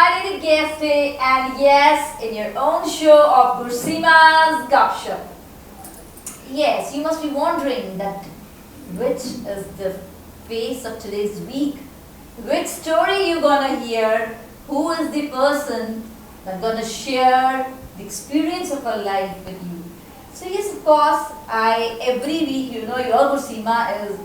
Friday the guest day, and yes, in your own show of GURSEEMA's GUP-SHUP. Yes, you must be wondering that which is the face of today's week, which story you gonna hear, who is the person that's gonna share the experience of her life with you. So yes, of course, every week, your GURSEEMA is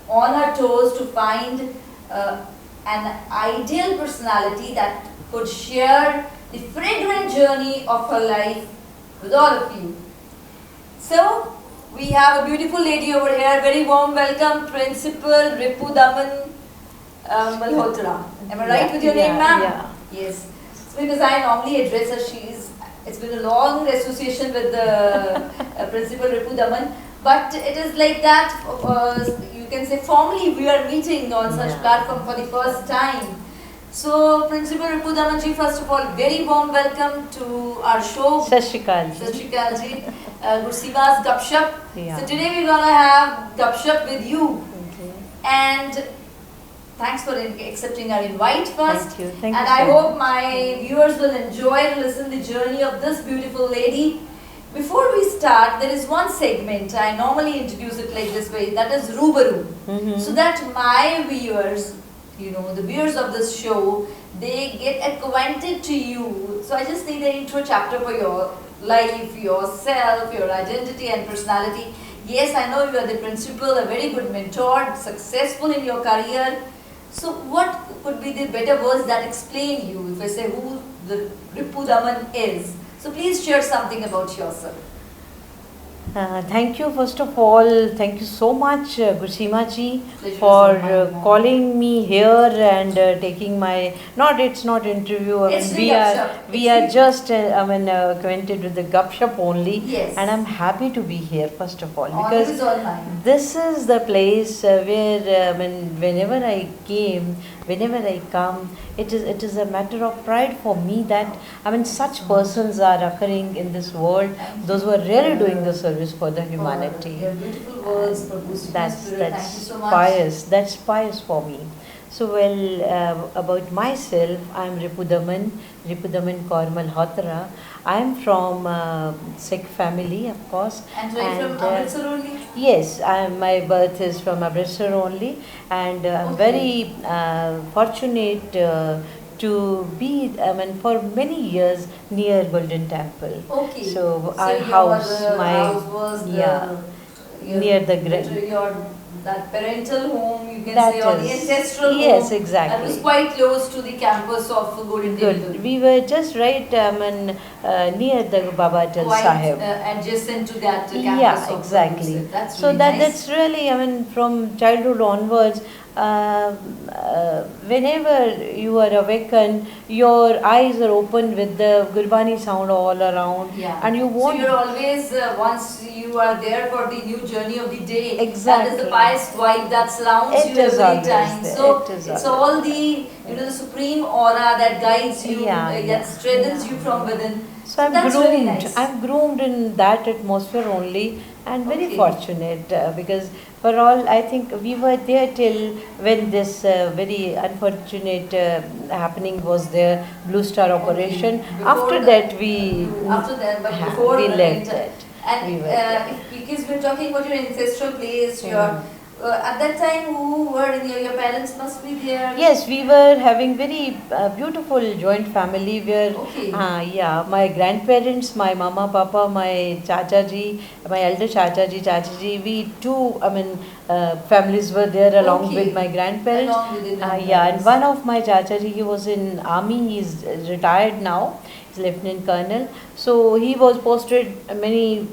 on her toes to find an ideal personality that could share the fragrant journey of her life with all of you. So, we have a beautiful lady over here. Very warm welcome, Principal Ripudaman Malhotra. Am I right with your name, ma'am? Yeah. Yes. So, because I normally address her, it's been a long association with the Principal Ripudaman. But it is like that, you can say formally we are meeting on such platform for the first time. So, Principal Ripudaman ji, first of all, very warm welcome to our show. Sat Shri Akal ji. Sat Shri Akal ji. GURSEEMA's GUP-SHUP. Yeah. So, today we're going to have GUP-SHUP with you. Okay. And thanks for accepting our invite first. Thank you. Thank and you I so hope my viewers will enjoy to listen the journey of this beautiful lady. Before we start, there is one segment, I normally introduce it like this way, that is Rubaru. So that my viewers, the viewers of this show, they get acquainted to you. So I just need an intro chapter for your life, yourself, your identity and personality. Yes, I know you are the principal, a very good mentor, successful in your career. So what could be the better words that explain you if I say who the Ripudaman is? So please share something about yourself. Thank you, first of all. Thank you so much, GURSEEMA ji, Pleasure for is all mine, calling me here and taking my. It's not interview. It's the GUP-SHUP. We are just acquainted with the GUP-SHUP only. Yes. And I'm happy to be here, first of all, Honor because is all mine. this is the place where whenever I come, it is a matter of pride for me that such persons are occurring in this world. Those who are really doing the service for the humanity. Your beautiful words for boosting my spirit. Thank you so much. Pious. That's pious for me. So about myself, I am Ripudaman Kaur Malhotra. I am from Sikh family, of course. And so you're from Amritsar only? Yes, my birth is from Amritsar only, and I'm very fortunate to be, for many years near Golden Temple. Okay. So our your house, house was near the that parental home, you can that say, or the is- ancestral home. yes, exactly. That was quite close to the campus of Golden Temple. Good. We were just right near the Baba Atal Quite Sahib. adjacent to that campus. Yeah, of exactly. Golden. That's So really nice. that's really, from childhood onwards, whenever you are awakened, your eyes are opened with the Gurbani sound all around, Yeah. and you want. So you're always, once you are there for the new journey of the day, Exactly. that is the pious vibe that surrounds It you is every always time. there. So It is it's always all the supreme aura that guides you, that strengthens you from within. So I'm that's groomed. really nice. I'm groomed in that atmosphere only, and very Okay. fortunate because for all I think we were there till when this very unfortunate happening was there, Blue Star operation. Before After that but before we the left winter. it. And We were there. because we're talking about your ancestral place, your at that time who were in your parents must be there. Yes, we were having very beautiful joint family where, Okay. my grandparents, my mama, papa, my chachaji, my elder chachaji, we two, families were there along Okay. with my grandparents. Along with the And grandparents. one of my chachaji, he was in army, he's retired now. Lieutenant Colonel, so he was posted many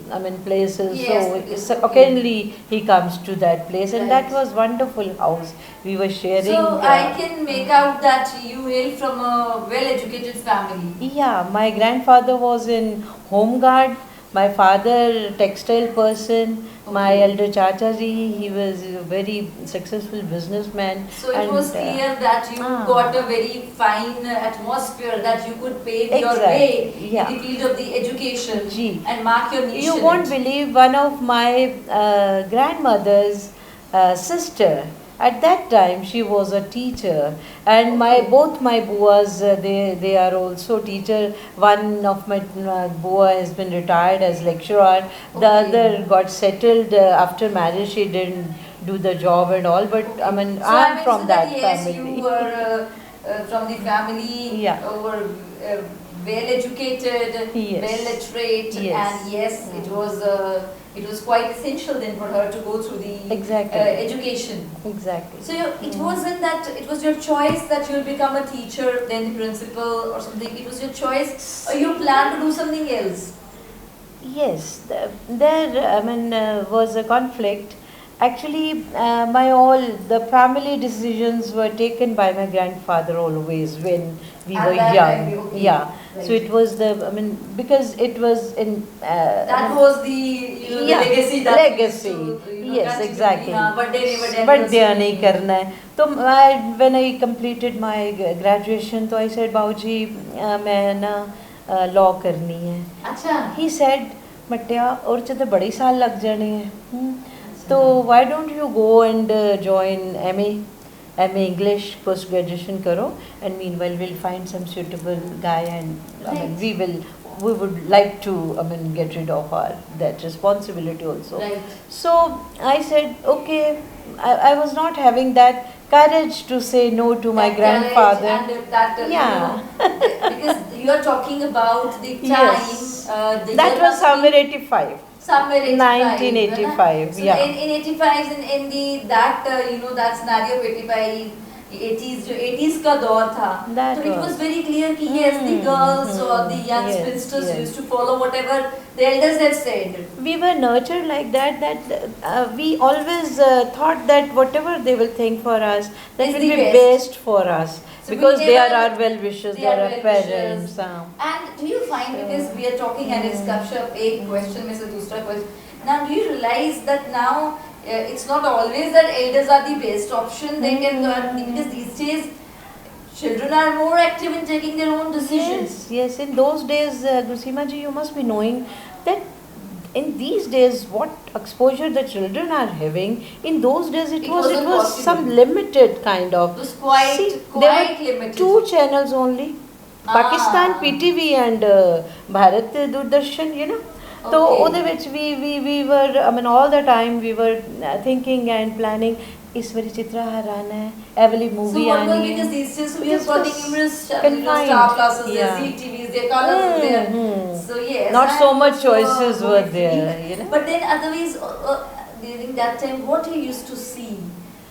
places. Yes, So okay. occasionally he comes to that place, and that Right. was wonderful house. We were sharing. So I can make out that you hail from a well-educated family. Yeah, my grandfather was in Home Guard. My father, textile person. My Okay. elder chachaji, he was a very successful businessman. So it was clear that you got a very fine atmosphere that you could pave your way Exactly, yeah. in the field of the education Gee. and mark your niche. You won't believe, one of my grandmother's sister, At that time, she was a teacher, and my Okay. both my buas, they are also teacher. One of my bua has been retired as lecturer. The Okay. other got settled after marriage. She didn't do the job and all, but I Okay. mean, So I I'm from mentioned that that yes, you family. were from the family, Yeah. were well educated, Yes. well literate, Yes. and yes, it was quite essential then for her to go through the Exactly. education. Exactly. So it wasn't that it was your choice that you'll become a teacher, then the principal or something. It was your choice, or you planned to do something else. Yes, there I mean was a conflict. Actually, the family decisions were taken by my grandfather always when we At were that time, young. okay. Yeah, Right. so it was the I mean because it was in That was the the yeah, legacy that legacy. you used to Yes, continue. exactly. हाँ, birthday नहीं birthday Birthday anniversary नहीं नहीं. करना है. तो when I completed my graduation, तो I said बाबूजी मैं ना law करनी है. अच्छा. He said, मटिया और तो बड़े साल लग जाने हैं. तो why don't you go and join MA English post graduation करो, and meanwhile we'll find some suitable guy, and I mean, Right. we would like to get rid of that responsibility also. Right. So I said okay. I was not having that courage to say no to my That grandfather. courage and that Yeah. because you are talking about the time. Yes. The That year was must be somewhere 85. somewhere 85. 1985, So yeah. in 85 in the that that scenario of 85. 80s जो 80s का दौर था, That so it was was. very clear कि yes, the girls or the young Yes, spinsters yes. used to follow whatever the elders have said. We were nurtured like that we always thought that whatever they will think for us, that Is will the be best. best for us, So we because they are never- our well wishers, they they are are our well-wishers. parents. And do you find, because we are talking and it's GUP-SHUP, एक question में से दूसरा question. Now do you realize that now it's not always that elders are the best option? They can because these days children are more active in taking their own decisions. Yes. In those days, GURSEEMA ji, you must be knowing that in these days, what exposure the children are having, in those days it was wasn't possible. some limited kind of. It was quite there were limited. 2 channels only, Pakistan PTV and Bharat Doordarshan, So Okay. ਉਹਦੇ ਵਿੱਚ we were I mean all the time we were thinking and planning, ਇਸ ਵਾਰੀ ਚਿੱਤਰਹਾਰ ਆਣਾ ਹੈ, ਇਹ ਵਾਲੀ So movie what was, ਆਣੀ ਹੈ. because these days we This have got the was numerous confined. star classes, there, Yeah. ZTVs, there, colors there. So yes. Not so and much so, choices were there, But then otherwise, during that time, what you used to see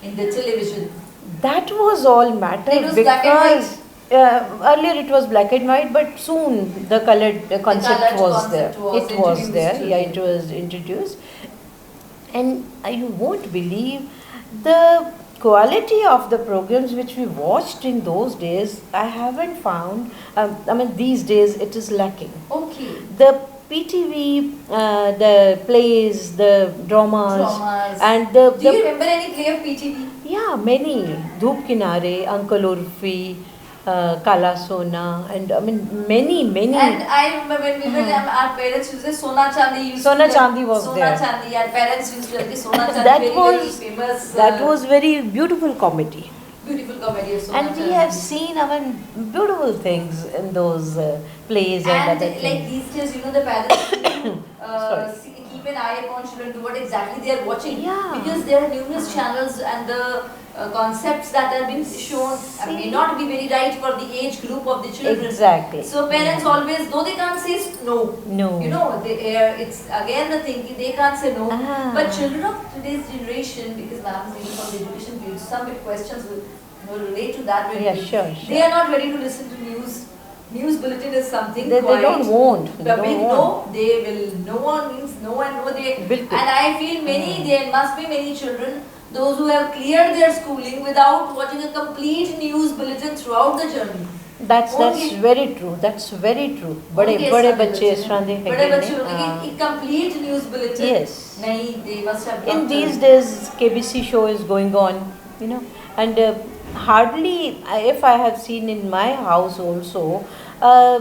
in the television? That was all matter, It was black and because earlier it was black and white, but soon the colored concept colored was concept there. was It was introduced there. to Yeah, you. it was introduced. And you won't believe the quality of the programs which we watched in those days. I haven't found. I mean, these days it is lacking. Okay. The PTV, the plays, the dramas, and Do you remember any play of PTV? yeah, many. Dhoop Kinare, Uncle Urfi, Kala Sona, and I mean many. And I remember when we were our parents used to say Sona Chandi. Sona Chandi was Sona there. Chandi. Our parents used to say Sona Chandi. That very, was very famous. that was very beautiful comedy. Beautiful comedy of Sona And we Chandi. have seen, I mean, beautiful things in those plays and And other like things. these days, the parents Sorry. keep an eye upon children, do what exactly they are watching. Yeah. Because there are numerous channels and the concepts that are being shown may not be very right for the age group of the children. Exactly. So parents always, though they can't say no. No. It's again the thinking, they can't say no. Ah. But children of today's generation, because ma'am is reading from the education field, some big questions will relate to that very Yeah, well. sure. They are not ready to listen to news. News bulletin is something They quite don't want. They the don't big want. no, they will no one means no and no they. Bilkul. And I feel there must be many children, those who have cleared their schooling without watching a complete news bulletin throughout the journey. That's Okay. very true. That's very true. बड़े Okay, बड़े सारे बच्चे इस तरह दे बड़े हैं बच्चे ने, हाँ. a complete news bulletin. Yes. नहीं, they must have In got these days, KBC show is going on, and hardly, if I have seen in my house also, uh,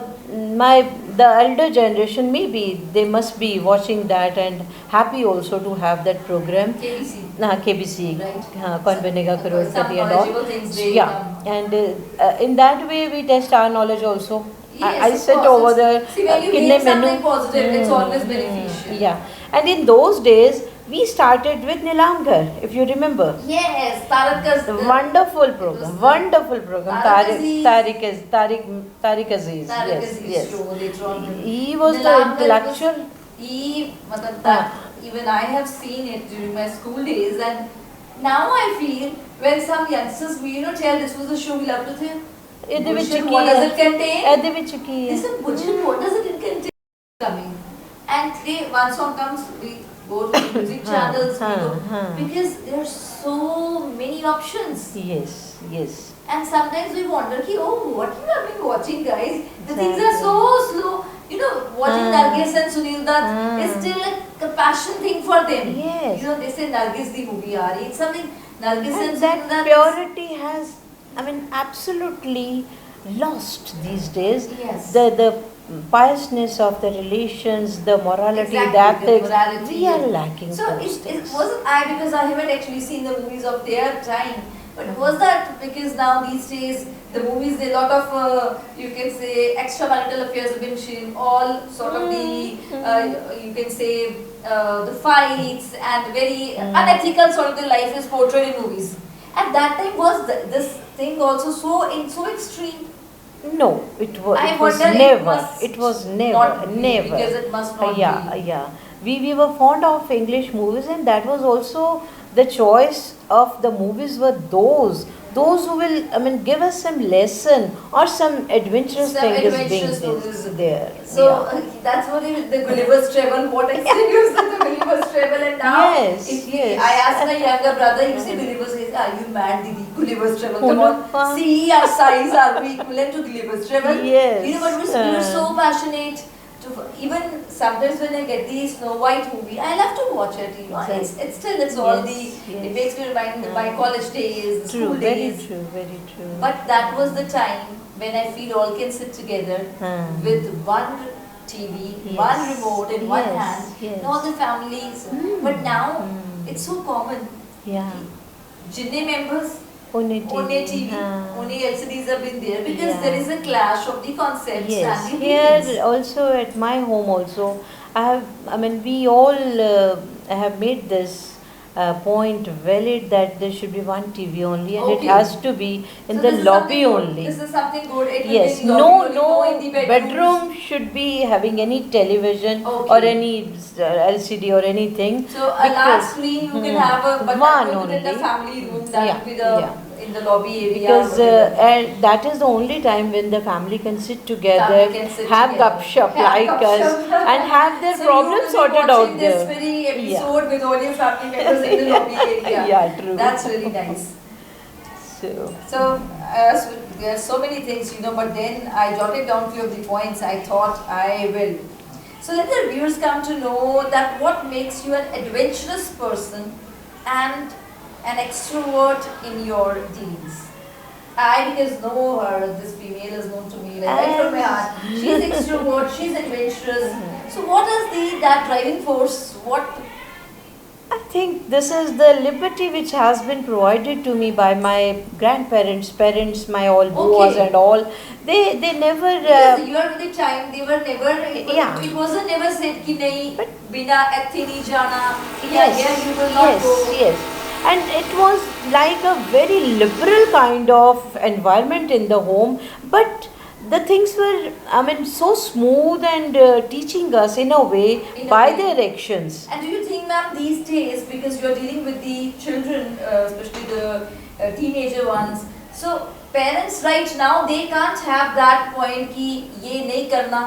my the elder generation, maybe they must be watching that and happy also to have that program. KBC. KBC, Right. Kaun Banega Some Crorepati and all. knowledgeable things they Yeah, and in that way we test our knowledge also. Yes, I of sit course. over there. See, when you kinne make something menu- positive, it's always beneficial. Yeah, and in those days we started with Nilamgar, if you remember. Yes, Tarak The wonderful program, wonderful program. Tariq Aziz. Tariq Aziz. Tariq Yes, Aziz yes. show later on. He was the Nilamgar intellectual. Even I have seen it during my school days, and now I feel when some youngsters tell this was the show we love to think. ਇਹਦੇ ਵਿੱਚ Bullshit, Ki what does ਹੈ? it contain? ਇਹਦੇ ਵਿੱਚ ਕੀ ਹੈ? They said bullshit, what does it contain? Coming. And today one song comes, we go to the music channels, we go, because there are so many options. Yes, yes. And sometimes we wonder, what you have been watching, guys? The things are so slow. Watching Nargis and Sunil Dutt is still like a passion thing for them. Yes. They say Nargis the movie it's something Nargis and that Sunil Dutt. purity has, absolutely lost these days. Yes. The piousness of the relations, the morality, Exactly, the ethics, the morality, we are yes. lacking So those it things. wasn't because I haven't actually seen the movies of their time, but was that because now these days the movies, a lot of you can say extramarital affairs have been shown, all sort of the you can say the fights and very unethical sort of the life is portrayed in movies. At that time was this thing also so extreme? No, it was wonder never. must It was not never, be, never. because it must not yeah, be. yeah. We were fond of English movies, and that was also the choice of the movies were those who will give us some lesson or some adventurous Some thing is adventurous being movies. there. So yeah. that's what the Gulliver's Travel, what extinguished the Gulliver's Travel, and now Yes, if I ask my younger brother, you say Gulliver's, he says, are you mad, Didi? Gulliver's Travel, come on. See our size, are we equivalent to Gulliver's Travel? Yes. But we were so passionate. Even sometimes when I get the Snow White movie, I love to watch it. It's all it makes me remind my college days, the school days. Very true. But that was the time when I feel all can sit together with one TV, one remote in one hand, and all the families. But now it's so common. Yeah. Jinne members, Only TV, only LCDs have been there, because there is a clash of the concepts Yes. and the Here feelings. also at my home also, we all have made this point valid that there should be one TV only, and it has to be in the lobby only. This is something good. It will Yes, be in lobby only, no in the bedroom should be having any television or any LCD or anything. So a large screen you can have, but one that will be in the only. family room, that will be in the lobby area. Because and that is the only time when the family can sit together, have GUP-SHUP like us, and have their problems sorted out there. This very episode with all your family members in the lobby area. Yeah, true. That's really nice. So there are so many things, but then I jotted down few of the points I thought I will. So let the viewers come to know that what makes you an adventurous person and an extrovert in your dealings. I because know her, this female is known to me right from my heart. She's extrovert, she's adventurous. So what is that driving force? I think this is the liberty which has been provided to me by my grandparents, parents, my all boas and all. They never. Because you are with the time, they were never. It wasn't never said कि नहीं बिना ऐसे नहीं जाना. Yes. Here you will not go. Yes. And it was like a very liberal kind of environment in the home, but the things were, so smooth and teaching us in a way by their actions. And do you think, ma'am, these days, because you are dealing with the children, especially the teenager ones, so parents right now, they can't have that point कि ये नहीं करना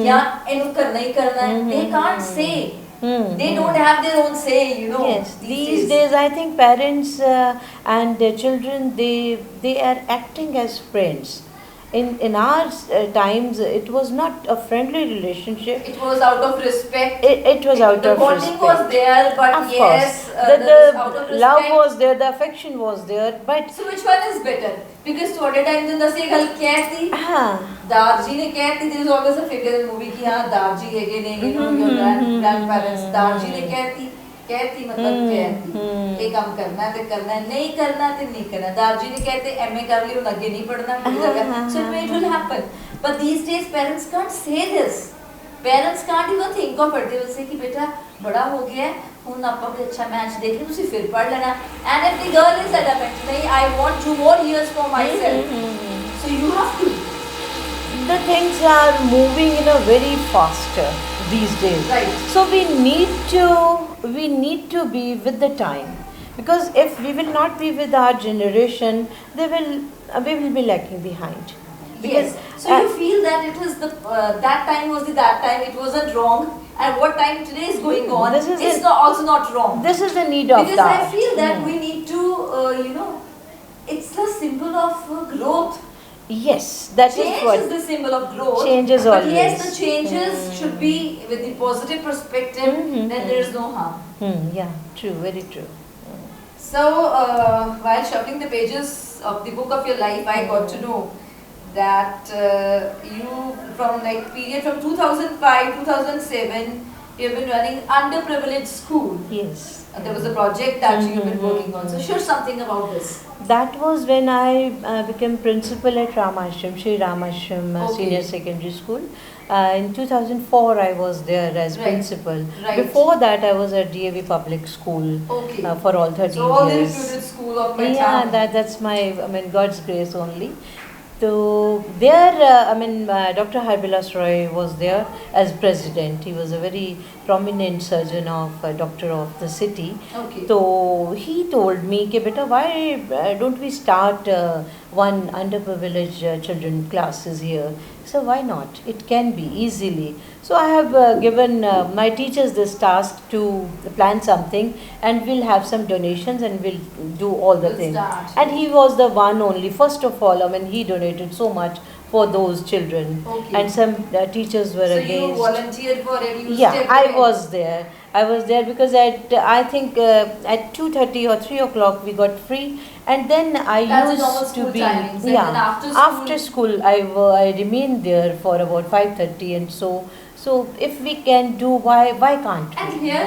या इनको करना ही करना है. They can't say. They don't have their own say, Yes, these days I think parents and their children, they are acting as friends. in our times, it was not a friendly relationship. It was out of respect. It was out The of bonding respect. was there, but Of yes, course, this out of the love respect. was there, the affection was there, but So which one is better? Because थोड़े time दिन दस एक हल कहती दारजी ने कहती, there is always a figure in movie कि हाँ दारजी again your grandparents दारजी ने कहती मतलब कहती ये काम करना है तो करना है, नहीं करना तो नहीं करना, दारजी ने कहते एमए कर ली और आगे नहीं पढ़ना, so it will happen. But these days parents can't say this. Parents can't even think of it. They will say कि बेटा बड़ा हो गया है, ਹੁਣ ਆਪਾਂ ਕੋਈ ਅੱਛਾ ਮੈਚ ਦੇਖ ਲਈ ਤੁਸੀਂ ਫਿਰ ਪੜ ਲੈਣਾ. And if the girl is adamant, नहीं I want 2 more years for myself, so you have to. The things are moving in a very faster these days. Right. So we need to be with the time, because if we will not be with our generation, we will be lacking behind. Because, yes. So you feel that it is that time was that time, it wasn't wrong, and what time today is going on, it's also not wrong. This is the need of because that. I feel that we need to it's the symbol of growth. Yes, that change is what is the symbol of growth. Changes but always. yes, the changes should be with the positive perspective. Then there is no harm. Yeah, true, very true. So while shuffling the pages of the book of your life, I got to know that you from like period from 2005 2007 you have been running underprivileged school. Yes. There was a project that you've been working on. So share something about this. That was when I became principal at Ramashram, Shri Ramashram Senior Secondary School. In 2004 I was there as principal. Right. Before that I was at DAV Public School for all 13 years. So all the reputed school of my town. Yeah, that's my, God's grace only. So there, Dr. Harbilas Roy was there as president. He was a very prominent surgeon doctor of the city. Okay. So he told me, "Ke beta, why don't we start one underprivileged children classes here?" So why not? It can be easily. So I have given my teachers this task to plan something, and we'll have some donations and we'll do all the things. And he was the one only, first of all, he donated so much for those children. Okay. And some teachers were against. So you volunteered for it? Yeah, I was there. I was there because I think at 2:30 or 3 o'clock we got free, and then I used to be timings. After school I remained there for about 5:30, and so if we can do, why can't we? And here,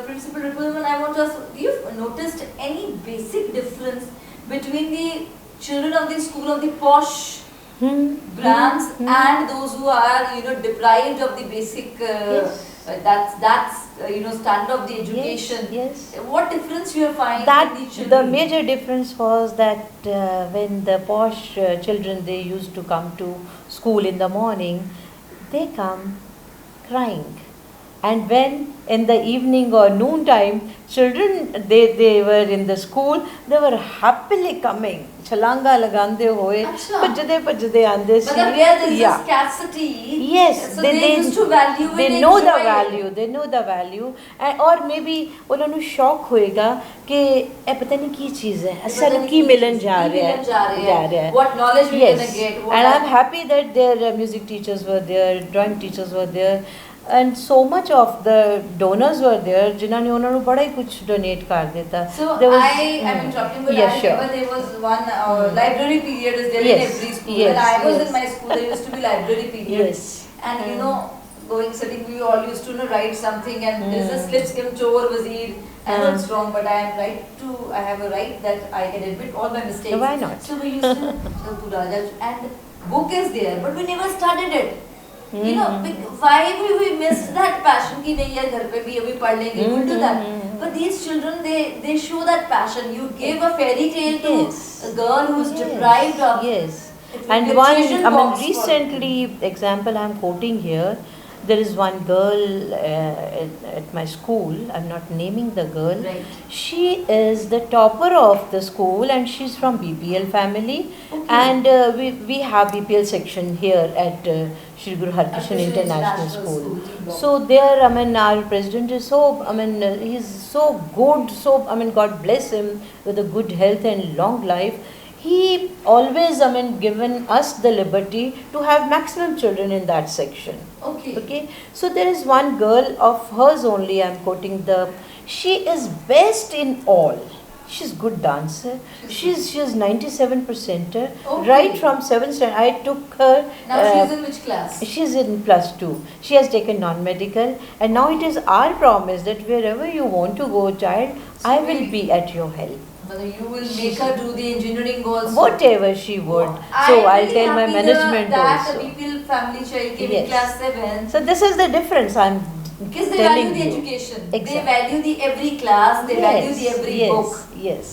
Principal Ripudaman, I want to ask, you've noticed any basic difference between the children of the school of the posh brands and those who are deprived of the basic that's standard of the education? Yes. What difference you find That in the children? the major difference was that when the posh children, they used to come to school in the morning, they come crying, and when in the evening or noon time, children they were in the school, they were happily coming, chalanga lagande hoye, bajde aande si. But where there is a scarcity, yes, so they used to value it. They know the value. They know the value, or maybe उन्होंने ਨੂੰ शौक होएगा कि ਇਹ पता नहीं ਕੀ चीज़ है, ਸਾਨੂੰ ਕੀ ਮਿਲਣ ਜਾ ਰਿਹਾ ਹੈ. What knowledge we gonna get? And I'm happy that their music teachers were there, drawing teachers were there, and so much of the donors were there जिन्होंने उन्होंने ਨੂੰ बड़ा ही कुछ donate कर देता. So I'm interrupting, but yes, I remember there was one library period is there in every school. When I was in my school, there used to be library period. Yes. And sitting, we all used to write something, and there's a slips came Chor Wazir, and it's wrong, but I have a right that I can admit all my mistakes. Why not? So we used to and book is there, but we never started it. Why we missed that passion ki nahi yaar ghar pe bhi abhi pad lenge, we'll do that. But these children, they show that passion. You give a fairy tale to a girl who's deprived of. Yes. And one, recently example I'm quoting here, there is one girl at my school, I'm not naming the girl. Right. She is the topper of the school, and she's from BPL family. Okay. And we have BPL section here at Shri Guru Harkishan International School. So there, our president is so, he's so good, God bless him with a good health and long life. he always, given us the liberty to have maximum children in that section. Okay. Okay, so there is one girl of hers only, I'm quoting she is best in all. She's good dancer. She's 97 percenter. Okay. Right from 7th standard, I took her. Now she's in which class? She's in +2. She has taken non-medical, and now it is our promise that wherever you want to go, child, So I will be at your help. Mother, you will make her do the engineering also. Whatever she would. So I'll tell my management that also. a pupil family child came Yes. in class 7. So this is the difference I'm Because they telling value the you. education. Exactly. They value the every class. They value the every book. Yes.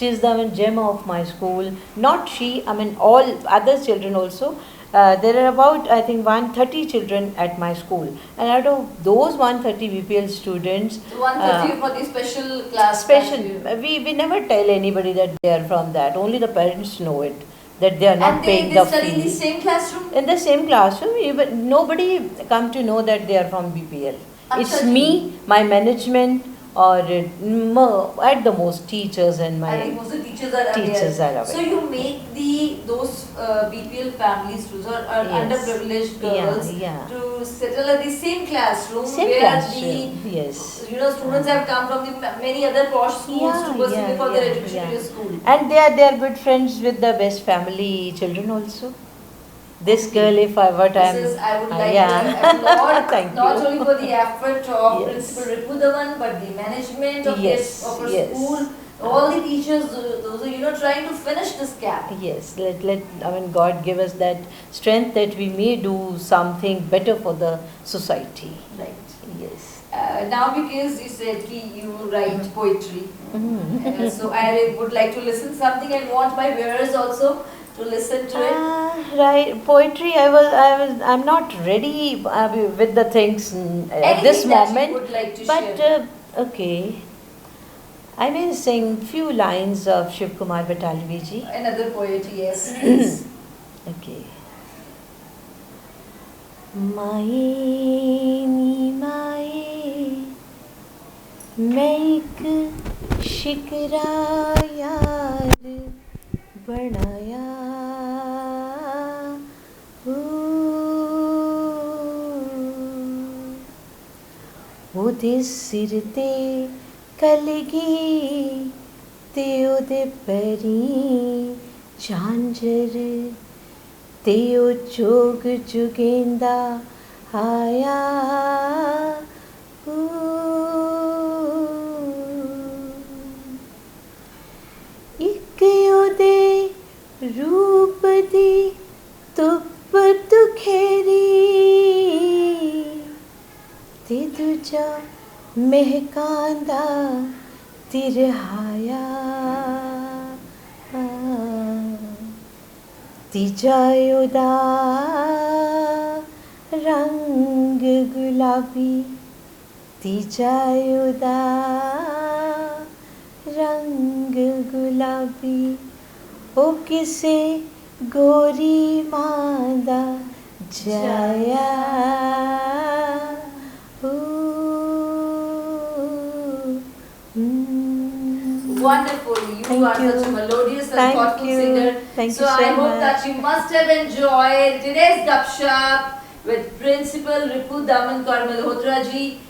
She is the gem of my school. Not she, all other children also. There are about, I think, 130 children at my school. And out of those 130 BPL students, The 130 for the special class. we never tell anybody that they are from that. Only the parents know it, that they are not paying the And they study in the fee. same classroom? In the same classroom, even nobody come to know that they are from BPL. It's me, my management, or at the most teachers and I think my most of the teachers are teachers aware. are aware. So you make those BPL families or Yes. underprivileged girls Yeah. to settle at the same classroom Same where classroom, yes. the students have come from the many other posh schools to pursue for their education in school. And they are good friends with the best family children also. This girl, if I what This I'm, is, I would like yeah. to applaud Thank not you. only for the effort of Yes. Principal Ripudaman, but the management of Yes, of her yes. school, all the teachers, those are trying to finish this gap. Yes, God give us that strength that we may do something better for the society. Right. Yes. Now because you said you write poetry, Mhm. so I would like to listen something and want my viewers also to listen to it. Right, poetry. I'm not ready with the things at this Anything that moment. you would like to But share. okay, I may sing few lines of Shiv Kumar Batalvi ji. Another poet, yes, please. Okay. माए नी माए मैं एक शिकरा यार बनाया ਉਹਦੇ ਸਿਰ ਤੇ ਕਲਗੀ ਤੇ ਉਹਦੇ ਪੈਰੀਂ ਝਾਂਜਰ ਤੇ ਉਹ ਚੋਗ ਚੁਗੇਂਦਾ ਆਇਆ ਇੱਕ ਉਹਦੇ ਰੂਪ ਦੀ ਧੁੱਪ ਦੁਖੇਰੀ ਤੇ ਦੂਜਾ ਮਹਿਕਾਂਦਾ ਤਿਰਹਾਇਆ ਤੀਜਾ ਉਹਦਾ ਰੰਗ ਗੁਲਾਬੀ ਤੀਜਾ ਉਹਦਾ ਰੰਗ ਗੁਲਾਬੀ ਉਹ ਕਿਸੇ ਗੋਰੀ ਮਾਂ ਦਾ ਜਾਇਆ Wonderful. You are such a melodious and thoughtful singer. Thank so you so I hope much. that you must have enjoyed today's GUP-SHUP with Principal Ripudaman Kaur Malhotra ji.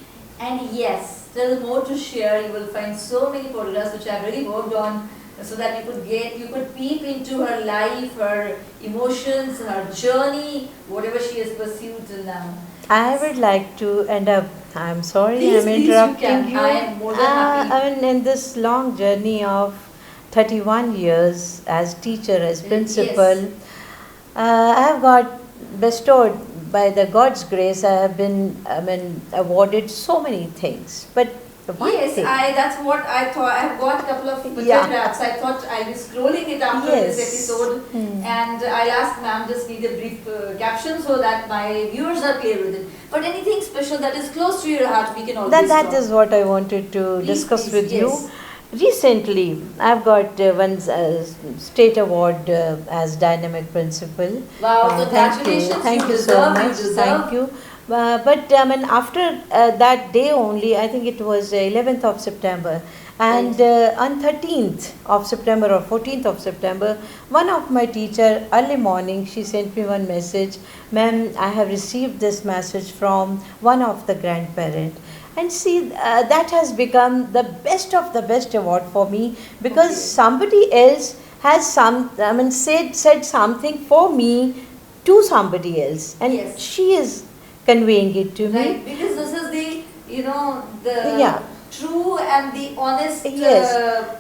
And yes, there is more to share. You will find so many photographs which I have really worked on, so that you could peep into her life, her emotions, her journey, whatever she has pursued till now. I would like to end up. I'm sorry, Please, I'm interrupting you. I am more than happy. In this long journey of 31 years as teacher, as principal, I have got bestowed by the God's grace. I have been, awarded so many things. But one thing. That's what I thought. I have got a couple of photographs. I thought I was scrolling it after this episode, and I'll ask ma'am just need a brief caption so that my viewers are clear with it. But anything special that is close to your heart, we can always That talk. is what I wanted to discuss with you. Recently, I've got one state award as dynamic principal. Wow, congratulations. Thank you so much. Thank you. But I mean, after that day only, I think it was 11th of September, and on 13th of September or 14th of September, one of my teacher early morning she sent me one message, "Ma'am, I have received this message from one of the grandparent." And see, that has become the best of the best award for me, because Okay. somebody else has said something for me to somebody else, and Yes. she is conveying it to me. Right, because this is the, the Yeah. true and the honest Yes,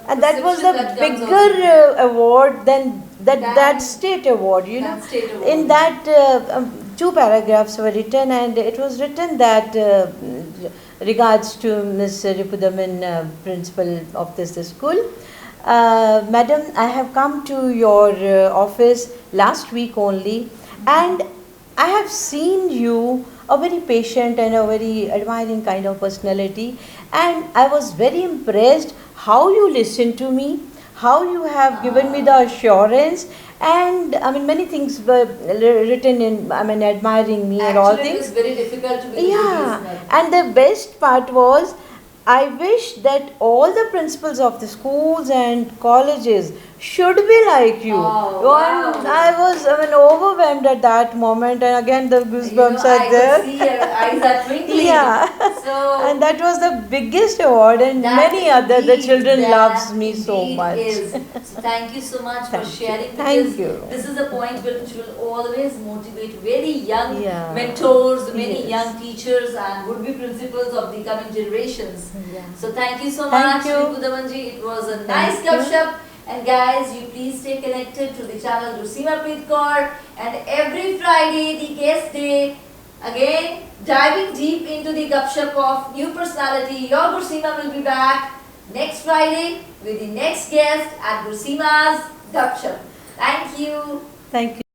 and that was perception the that comes out bigger of it. award than that Than state award. than state award. In that two paragraphs were written, and it was written that regards to Miss Ripudaman, principal of this school. Madam, I have come to your office last week only, and I have seen you a very patient and a very admiring kind of personality, and I was very impressed how you listen to me, how you have given me the assurance, and I mean many things were written in, I mean, admiring me and all Actually, it things. is very difficult to be Yeah, listener. and the best part was, I wish that all the principals of the schools and colleges should be like you. Oh, wow. And I was, I mean, overwhelmed at that moment, and again the goosebumps I are there. could see your eyes are twinkling. Yeah. So And that was the biggest award, and that many other. The indeed- children that loves me so indeed much. is. So thank you so much for Thank you. sharing. Thank Because you. this is a point which will always motivate very young Yeah. mentors, many Yes. young teachers, and would-be principals of the coming generations. Yeah. So thank you so Thank much, you. Ripudamanji. It was a Thank nice you. GUP-SHUP. And guys, you please stay connected to the channel GURSEEMA Kaur, and every Friday the guest day. Again, diving deep into the GUP-SHUP of new personality. Your GURSEEMA will be back next Friday with the next guest at GURSEEMA's GUP-SHUP. Thank you. Thank you.